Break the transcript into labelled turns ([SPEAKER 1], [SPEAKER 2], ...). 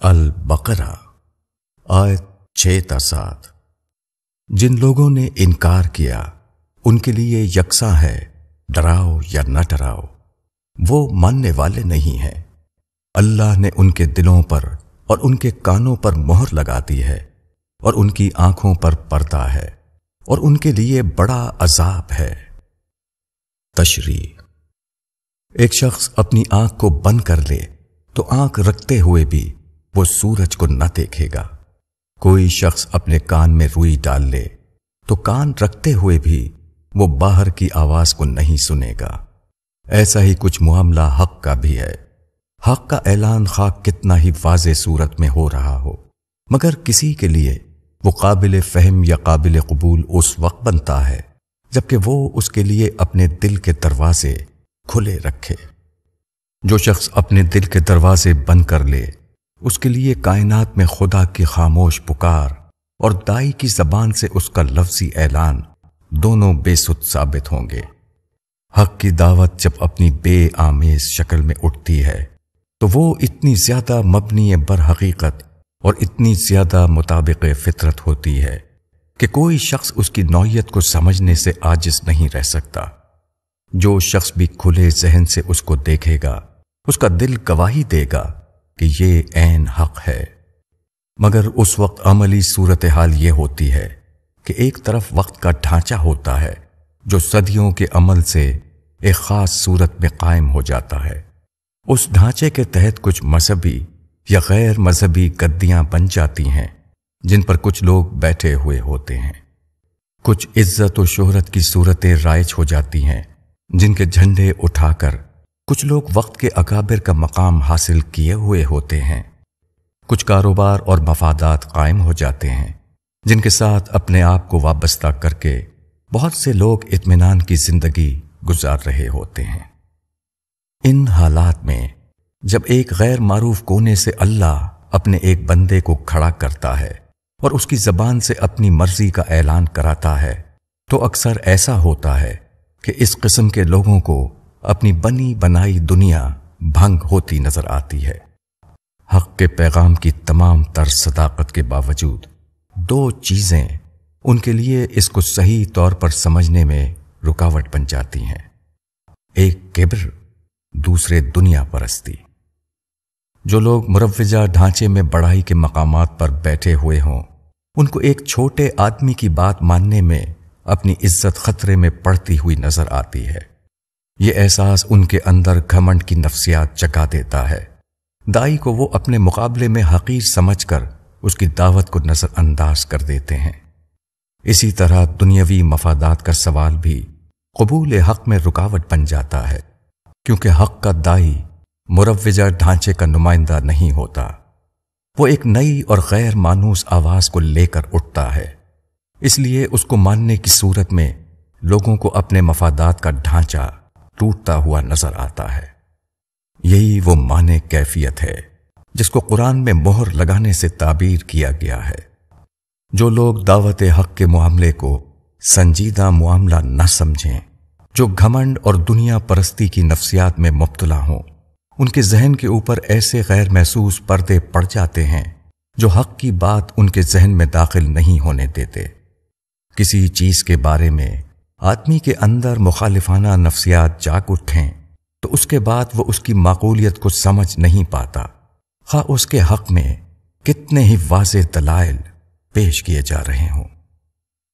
[SPEAKER 1] البقرہ آیت 6 تا 7۔ جن لوگوں نے انکار کیا ان کے لیے یکساں ہے، ڈراؤ یا نہ ڈراؤ، وہ ماننے والے نہیں ہیں۔ اللہ نے ان کے دلوں پر اور ان کے کانوں پر مہر لگا دی ہے، اور ان کی آنکھوں پر پردہ ہے، اور ان کے لیے بڑا عذاب ہے۔ تشریح: ایک شخص اپنی آنکھ کو بند کر لے تو آنکھ رکھتے ہوئے بھی وہ سورج کو نہ دیکھے گا۔ کوئی شخص اپنے کان میں روئی ڈال لے تو کان رکھتے ہوئے بھی وہ باہر کی آواز کو نہیں سنے گا۔ ایسا ہی کچھ معاملہ حق کا بھی ہے۔ حق کا اعلان خواہ کتنا ہی واضح صورت میں ہو رہا ہو، مگر کسی کے لیے وہ قابل فہم یا قابل قبول اس وقت بنتا ہے جبکہ وہ اس کے لیے اپنے دل کے دروازے کھلے رکھے۔ جو شخص اپنے دل کے دروازے بند کر لے اس کے لیے کائنات میں خدا کی خاموش پکار اور دائی کی زبان سے اس کا لفظی اعلان دونوں بے سود ثابت ہوں گے۔ حق کی دعوت جب اپنی بے آمیز شکل میں اٹھتی ہے تو وہ اتنی زیادہ مبنی بر حقیقت اور اتنی زیادہ مطابق فطرت ہوتی ہے کہ کوئی شخص اس کی نوعیت کو سمجھنے سے عاجز نہیں رہ سکتا۔ جو شخص بھی کھلے ذہن سے اس کو دیکھے گا اس کا دل گواہی دے گا کہ یہ عین حق ہے، مگر اس وقت عملی صورتحال یہ ہوتی ہے کہ ایک طرف وقت کا ڈھانچہ ہوتا ہے جو صدیوں کے عمل سے ایک خاص صورت میں قائم ہو جاتا ہے۔ اس ڈھانچے کے تحت کچھ مذہبی یا غیر مذہبی گدیاں بن جاتی ہیں جن پر کچھ لوگ بیٹھے ہوئے ہوتے ہیں۔ کچھ عزت و شہرت کی صورتیں رائج ہو جاتی ہیں جن کے جھنڈے اٹھا کر کچھ لوگ وقت کے اکابر کا مقام حاصل کیے ہوئے ہوتے ہیں۔ کچھ کاروبار اور مفادات قائم ہو جاتے ہیں جن کے ساتھ اپنے آپ کو وابستہ کر کے بہت سے لوگ اطمینان کی زندگی گزار رہے ہوتے ہیں۔ ان حالات میں جب ایک غیر معروف کونے سے اللہ اپنے ایک بندے کو کھڑا کرتا ہے اور اس کی زبان سے اپنی مرضی کا اعلان کراتا ہے تو اکثر ایسا ہوتا ہے کہ اس قسم کے لوگوں کو اپنی بنی بنائی دنیا بھنگ ہوتی نظر آتی ہے۔ حق کے پیغام کی تمام تر صداقت کے باوجود دو چیزیں ان کے لیے اس کو صحیح طور پر سمجھنے میں رکاوٹ بن جاتی ہیں۔ ایک کبر، دوسرے دنیا پرستی۔ جو لوگ مروجہ ڈھانچے میں بڑائی کے مقامات پر بیٹھے ہوئے ہوں ان کو ایک چھوٹے آدمی کی بات ماننے میں اپنی عزت خطرے میں پڑتی ہوئی نظر آتی ہے۔ یہ احساس ان کے اندر گھمنڈ کی نفسیات جگا دیتا ہے۔ دائی کو وہ اپنے مقابلے میں حقیر سمجھ کر اس کی دعوت کو نظر انداز کر دیتے ہیں۔ اسی طرح دنیاوی مفادات کا سوال بھی قبول حق میں رکاوٹ بن جاتا ہے، کیونکہ حق کا دائی مروجہ ڈھانچے کا نمائندہ نہیں ہوتا۔ وہ ایک نئی اور غیر مانوس آواز کو لے کر اٹھتا ہے، اس لیے اس کو ماننے کی صورت میں لوگوں کو اپنے مفادات کا ڈھانچہ ٹوٹتا ہوا نظر آتا ہے۔ یہی وہ معنی کیفیت ہے جس کو قرآن میں مہر لگانے سے تعبیر کیا گیا ہے۔ جو لوگ دعوت حق کے معاملے کو سنجیدہ معاملہ نہ سمجھیں، جو گھمنڈ اور دنیا پرستی کی نفسیات میں مبتلا ہوں، ان کے ذہن کے اوپر ایسے غیر محسوس پردے پڑ جاتے ہیں جو حق کی بات ان کے ذہن میں داخل نہیں ہونے دیتے۔ کسی چیز کے بارے میں آدمی کے اندر مخالفانہ نفسیات جاگ اٹھیں تو اس کے بعد وہ اس کی معقولیت کو سمجھ نہیں پاتا، خواہ اس کے حق میں کتنے ہی واضح دلائل پیش کیے جا رہے ہوں۔